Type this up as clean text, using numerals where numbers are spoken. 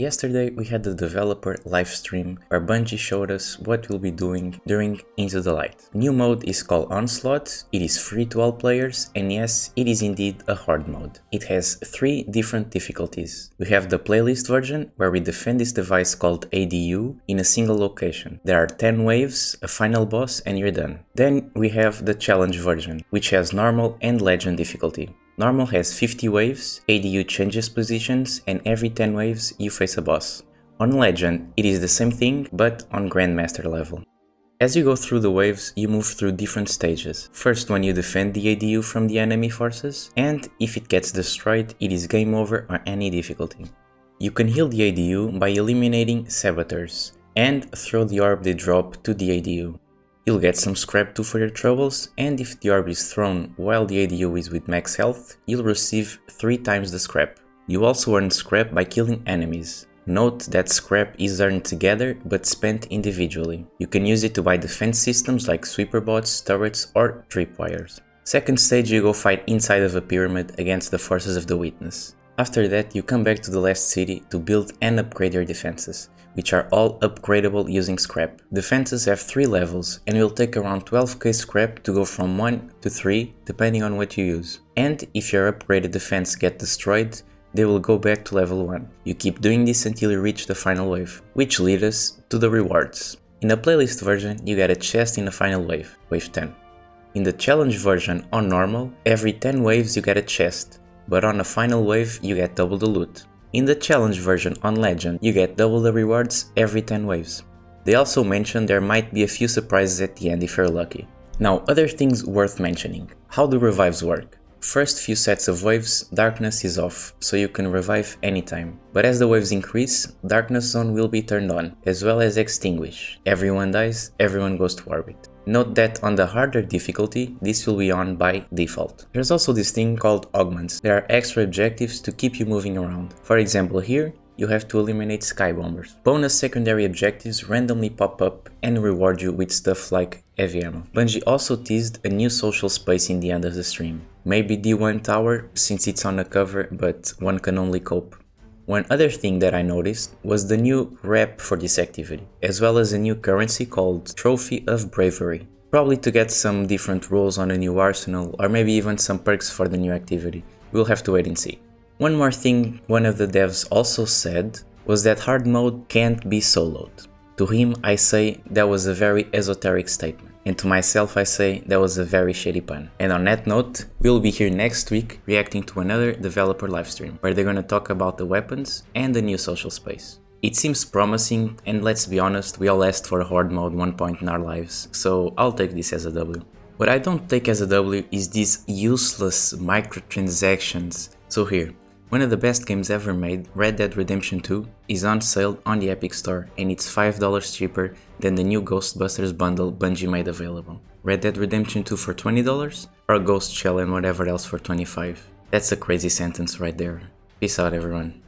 Yesterday we had the developer live stream where Bungie showed us what we'll be doing during Into the Light. New mode is called Onslaught, it is free to all players, and yes, it is indeed a horde mode. It has 3 different difficulties. We have the playlist version where we defend this device called ADU in a single location. There are 10 waves, a final boss, and you're done. Then we have the challenge version, which has normal and legend difficulty. Normal has 50 waves, ADU changes positions, and every 10 waves you face a boss. On Legend, it is the same thing, but on Grandmaster level. As you go through the waves, you move through different stages. First, when you defend the ADU from the enemy forces, and if it gets destroyed, it is game over on any difficulty. You can heal the ADU by eliminating saboteurs, and throw the orb they drop to the ADU. You'll get some scrap too for your troubles, and if the orb is thrown while the ADU is with max health, you'll receive 3 times the scrap. You also earn scrap by killing enemies. Note that scrap is earned together but spent individually. You can use it to buy defense systems like sweeper bots, turrets or tripwires. Second stage, you go fight inside of a pyramid against the forces of the Witness. After that, you come back to the last city to build and upgrade your defenses, which are all upgradable using scrap. Defenses have 3 levels and will take around 12k scrap to go from 1 to 3 depending on what you use. And if your upgraded defense get destroyed, they will go back to level 1. You keep doing this until you reach the final wave, which leads us to the rewards. In the playlist version, you get a chest in the final wave, wave 10. In the challenge version on normal, every 10 waves you get a chest, but on a final wave you get double the loot. In the challenge version on Legend, you get double the rewards every 10 waves. They also mention there might be a few surprises at the end if you're lucky. Now, other things worth mentioning. How do revives work? First few sets of waves, darkness is off, so you can revive anytime. But as the waves increase, darkness zone will be turned on, as well as extinguish. Everyone dies, everyone goes to orbit. Note that on the harder difficulty, this will be on by default. There's also this thing called augments. There are extra objectives to keep you moving around. For example, here, you have to eliminate sky bombers. Bonus secondary objectives randomly pop up and reward you with stuff like heavy ammo. Bungie also teased a new social space in the end of the stream. Maybe D1 Tower, since it's on a cover, but one can only cope. One other thing that I noticed was the new rep for this activity, as well as a new currency called Trophy of Bravery. Probably to get some different rules on a new arsenal, or maybe even some perks for the new activity. We'll have to wait and see. One more thing one of the devs also said was that hard mode can't be soloed. To him I say that was a very esoteric statement. And to myself I say that was a very shady pun. And on that note, we'll be here next week reacting to another developer livestream where they're gonna talk about the weapons and the new social space. It seems promising, and let's be honest, we all asked for a horde mode one point in our lives, so I'll take this as a W. What I don't take as a W is these useless microtransactions. So here, one of the best games ever made, Red Dead Redemption 2, is on sale on the Epic Store and it's $5 cheaper than the new Ghostbusters bundle Bungie made available. Red Dead Redemption 2 for $20 or Ghost Shell and whatever else for $25. That's a crazy sentence right there. Peace out everyone.